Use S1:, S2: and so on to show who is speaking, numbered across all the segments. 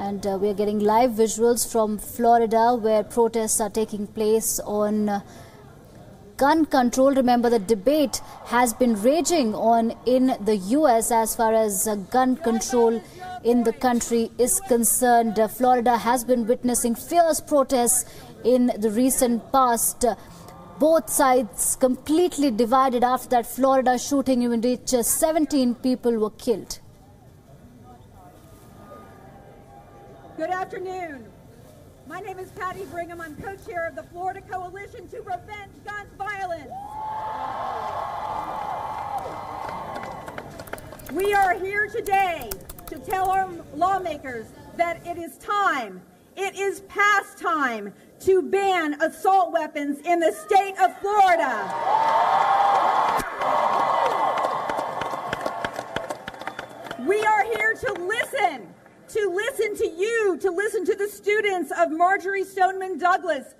S1: And we are getting live visuals from Florida, where protests are taking place on gun control. Remember, the debate has been raging on in the US as far as gun control in the country is concerned. Florida has been witnessing fierce protests in the recent past. Both sides completely divided after that Florida shooting in which 17 people were killed.
S2: Good afternoon. My name is Patty Brigham. I'm co-chair of the Florida Coalition to Prevent Gun Violence. We are here today to tell our lawmakers that it is time, it is past time to ban assault weapons in the state of Florida. We are here to listen to you, to listen to the students of Marjory Stoneman Douglas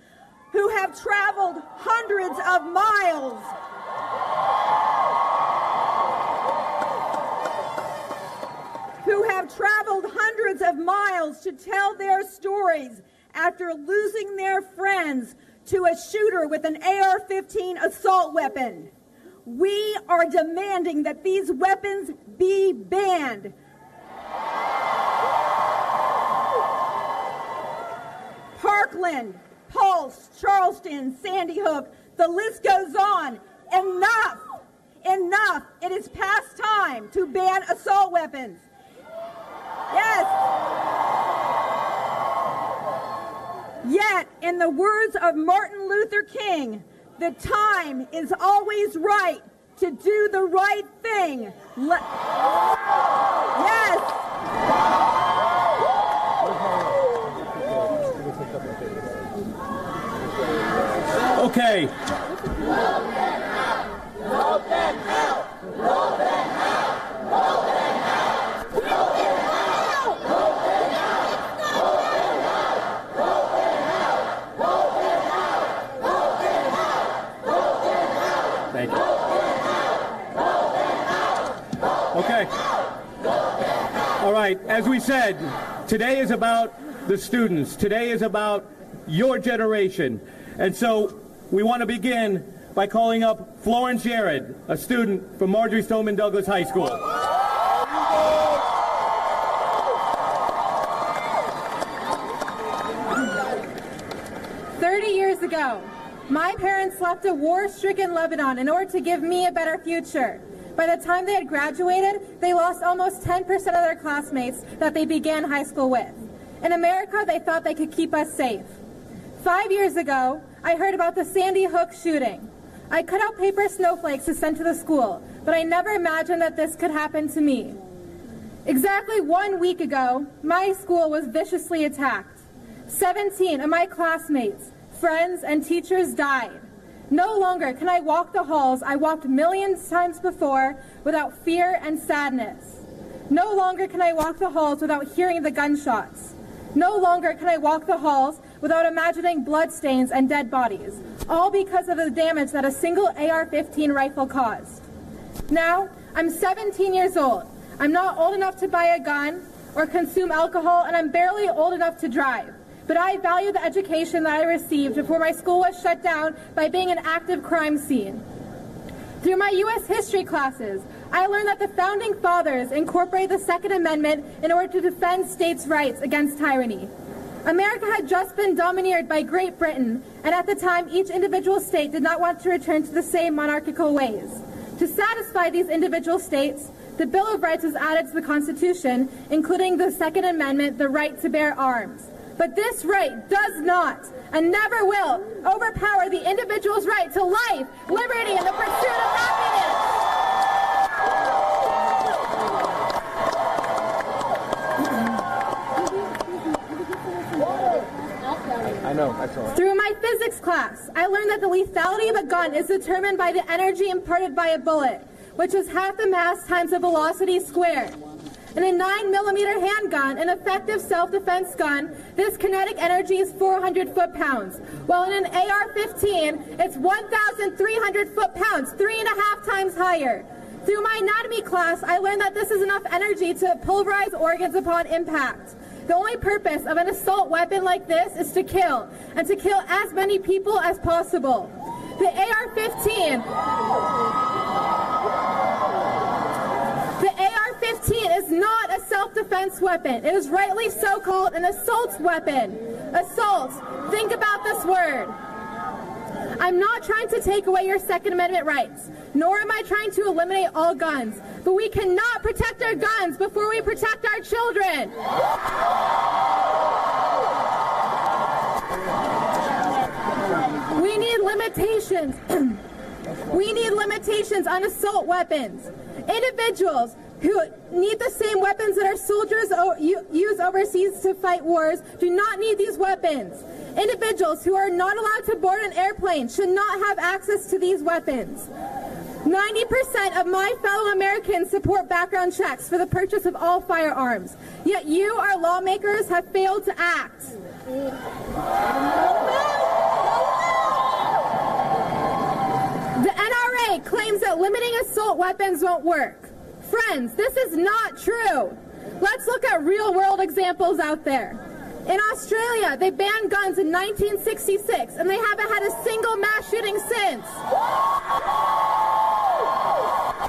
S2: who have traveled hundreds of miles. Who have traveled hundreds of miles to tell their stories after losing their friends to a shooter with an AR-15 assault weapon. We are demanding that these weapons be banned. Parkland, Pulse, Charleston, Sandy Hook, the list goes on. Enough! Enough! It is past time to ban assault weapons. Yes! Yet, in the words of Martin Luther King, the time is always right to do the right thing. Yes!
S3: Okay. Thank you. Okay. All right. As we said, today is about the students. Today is about your generation. And so we want to begin by calling up Florence Jared, a student from Marjory Stoneman Douglas High School.
S4: 30 years ago, my parents left a war-stricken Lebanon in order to give me a better future. By the time they had graduated, they lost almost 10% of their classmates that they began high school with. In America, they thought they could keep us safe. 5 years ago, I heard about the Sandy Hook shooting. I cut out paper snowflakes to send to the school, but I never imagined that this could happen to me. Exactly 1 week ago, my school was viciously attacked. 17 of my classmates, friends, and teachers died. No longer can I walk the halls I walked millions of times before without fear and sadness. No longer can I walk the halls without hearing the gunshots. No longer can I walk the halls without imagining bloodstains and dead bodies, all because of the damage that a single AR-15 rifle caused. Now, I'm 17 years old. I'm not old enough to buy a gun or consume alcohol, and I'm barely old enough to drive. But I value the education that I received before my school was shut down by being an active crime scene. Through my U.S. history classes, I learned that the Founding Fathers incorporated the Second Amendment in order to defend states' rights against tyranny. America had just been domineered by Great Britain, and at the time, each individual state did not want to return to the same monarchical ways. To satisfy these individual states, the Bill of Rights was added to the Constitution, including the Second Amendment, the right to bear arms. But this right does not, and never will, overpower the individual's right to life, liberty, and the pursuit of happiness.
S3: I know, I saw it.
S4: Through my physics class, I learned that the lethality of a gun is determined by the energy imparted by a bullet, which is half the mass times the velocity squared. In a 9mm handgun, an effective self-defense gun, this kinetic energy is 400 foot-pounds, while in an AR-15, it's 1,300 foot-pounds, 3.5 times higher. Through my anatomy class, I learned that this is enough energy to pulverize organs upon impact. The only purpose of an assault weapon like this is to kill, and to kill as many people as possible. The AR-15 is not a self-defense weapon. It is rightly so called an assault weapon. Assault. Think about this word. I'm not trying to take away your Second Amendment rights, nor am I trying to eliminate all guns, but we cannot protect our guns before we protect our children. We need limitations. We need limitations on assault weapons. Individuals who need the same weapons that our soldiers use overseas to fight wars do not need these weapons. Individuals who are not allowed to board an airplane should not have access to these weapons. 90% of my fellow Americans support background checks for the purchase of all firearms. Yet you, our lawmakers, have failed to act. The NRA claims that limiting assault weapons won't work. Friends, this is not true. Let's look at real-world examples out there. In Australia, they banned guns in 1966, and they haven't had a single mass shooting since.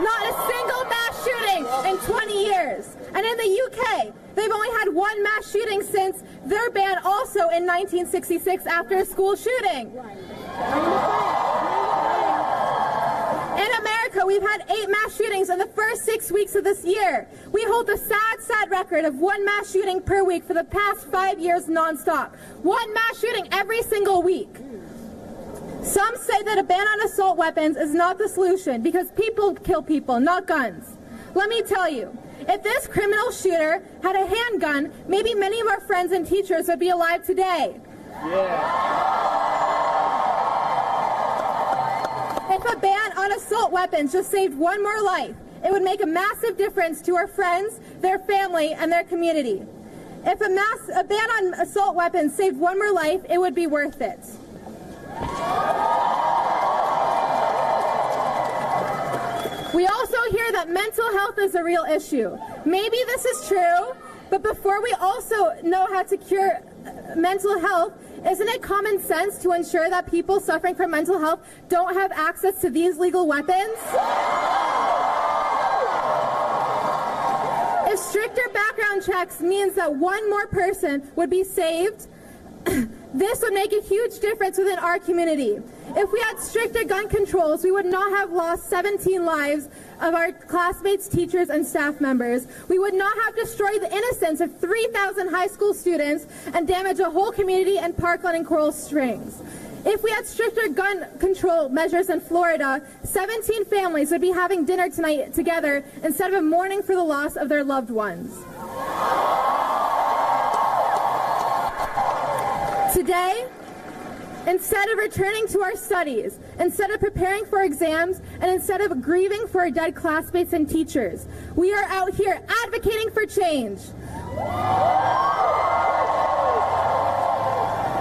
S4: Not a single mass shooting in 20 years. And in the UK, they've only had one mass shooting since their ban also in 1966 after a school shooting. In America, we've had 8 mass shootings in the first 6 weeks of this year. We hold the sad record of 1 mass shooting per week for the past 5 years nonstop. 1 mass shooting every single week. Some say that a ban on assault weapons is not the solution because people kill people, not guns. Let me tell you, if this criminal shooter had a handgun, maybe many of our friends and teachers would be alive today. If a ban on assault weapons just saved one more life, it would make a massive difference to our friends, their family, and their community. If a ban on assault weapons saved one more life, it would be worth it. We also hear that mental health is a real issue. Maybe this is true, but before we also know how to cure mental health, isn't it common sense to ensure that people suffering from mental health don't have access to these legal weapons? If stricter background checks means that one more person would be saved, this would make a huge difference within our community. If we had stricter gun controls, we would not have lost 17 lives of our classmates, teachers, and staff members. We would not have destroyed the innocence of 3,000 high school students and damaged a whole community in Parkland and Coral Springs. If we had stricter gun control measures in Florida, 17 families would be having dinner tonight together instead of mourning for the loss of their loved ones. Today, instead of returning to our studies, instead of preparing for exams, and instead of grieving for our dead classmates and teachers, we are out here advocating for change.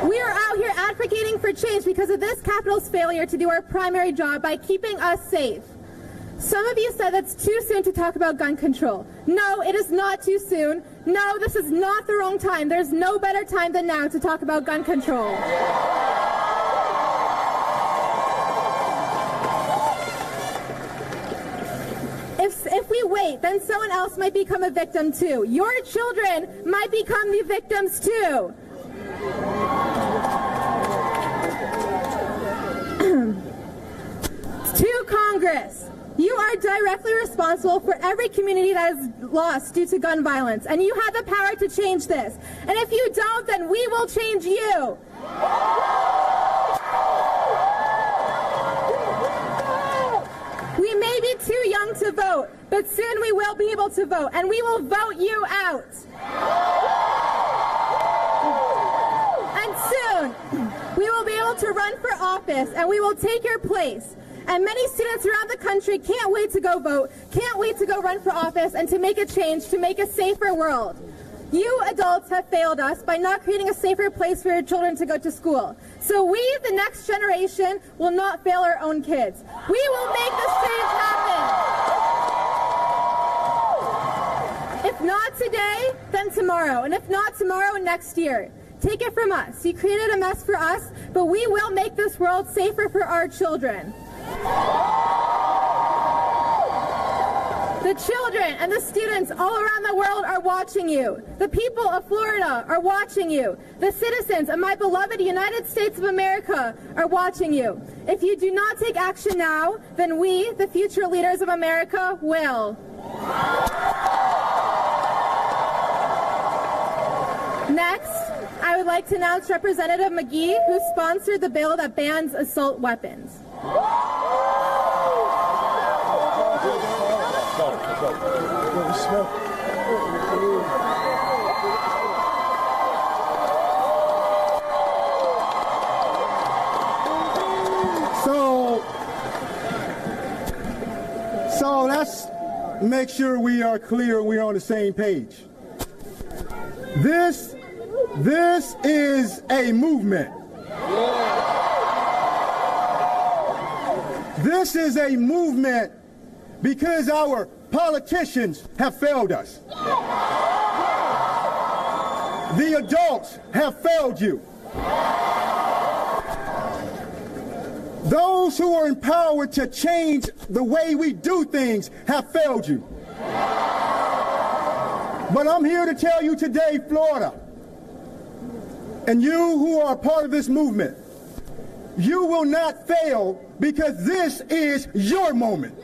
S4: We are out here advocating for change because of this Capitol's failure to do our primary job by keeping us safe. Some of you said that's too soon to talk about gun control. No, it is not too soon. No, this is not the wrong time. There's no better time than now to talk about gun control. If we wait, then someone else might become a victim too. Your children might become the victims too. To Congress, you are directly responsible for every community that is lost due to gun violence, and you have the power to change this. And if you don't, then we will change you. We may be too young to vote, but soon we will be able to vote, and we will vote you out. And soon, we will be able to run for office, and we will take your place. And many students around the country can't wait to go vote, can't wait to go run for office, and to make a change, to make a safer world. You adults have failed us by not creating a safer place for your children to go to school. So we, the next generation, will not fail our own kids. We will make this change happen. If not today, then tomorrow, and if not tomorrow, next year. Take it from us. You created a mess for us, but we will make this world safer for our children. The children and the students all around the world are watching you. The people of Florida are watching you. The citizens of my beloved United States of America are watching you. If you do not take action now, then we, the future leaders of America, will. Next, I would like to announce Representative McGee, who sponsored the bill that bans assault weapons.
S5: So let's make sure we are clear, we're on the same page. This is a movement. This is a movement because our politicians have failed us. The adults have failed you. Those who are empowered to change the way we do things have failed you. But I'm here to tell you today, Florida, and you who are part of this movement, you will not fail because this is your moment.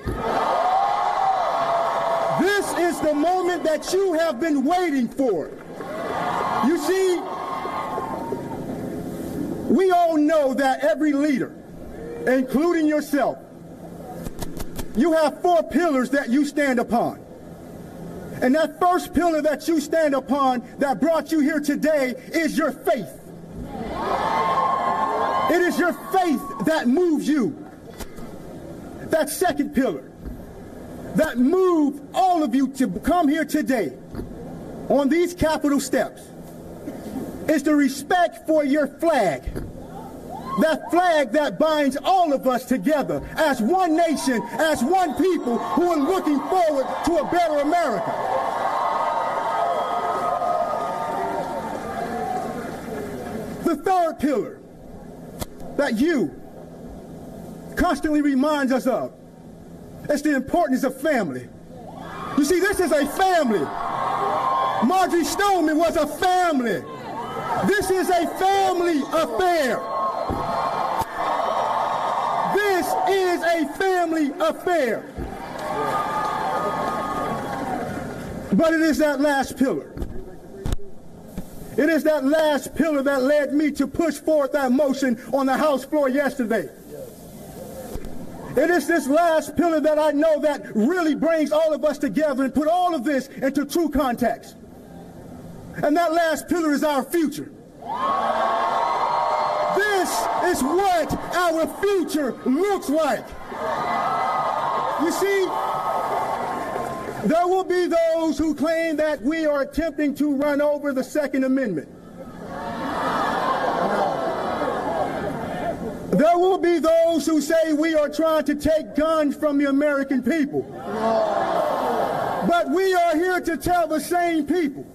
S5: This is the moment that you have been waiting for. You see, we all know that every leader, including yourself, you have 4 pillars that you stand upon. And that first pillar that you stand upon that brought you here today is your faith. It is your faith that moves you. That second pillar that moved all of you to come here today on these Capitol steps is the respect for your flag. That flag that binds all of us together as one nation, as one people who are looking forward to a better America. The third pillar that you constantly reminds us of is the importance of family. You see, this is a family. Marjorie Stoneman was a family. This is a family affair. This is a family affair. But it is that last pillar. It is that last pillar that led me to push forward that motion on the House floor yesterday. It is this last pillar that I know that really brings all of us together and put all of this into true context. And that last pillar is our future. This is what our future looks like. You see, there will be those who claim that we are attempting to run over the Second Amendment. There will be those who say we are trying to take guns from the American people. But we are here to tell the same people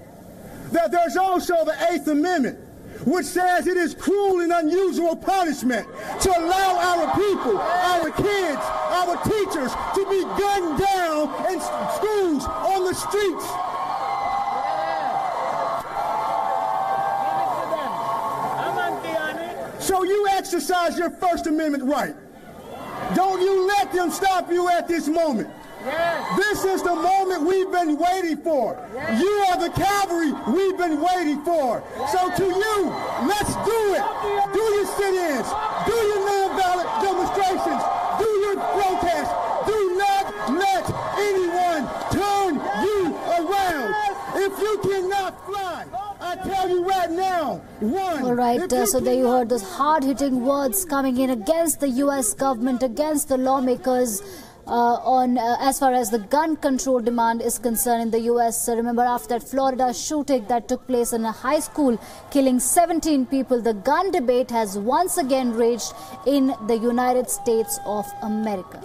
S5: that there's also the 8th Amendment, which says it is cruel and unusual punishment to allow our people, our kids, our teachers to be gunned down in schools, on the streets. So you exercise your First Amendment right. Don't you let them stop you at this moment. This is the moment we've been waiting for. You are the cavalry we've been waiting for. So to you, let's do it. Do your sit-ins. Do your non-violent demonstrations. Do your protests. Do not let anyone turn you around. If you cannot fly, I tell you right now,
S1: All right, so there you heard those hard-hitting words coming in against the U.S. government, against the lawmakers as far as the gun control demand is concerned in the U.S. Remember, after that Florida shooting that took place in a high school, killing 17 people, the gun debate has once again raged in the United States of America.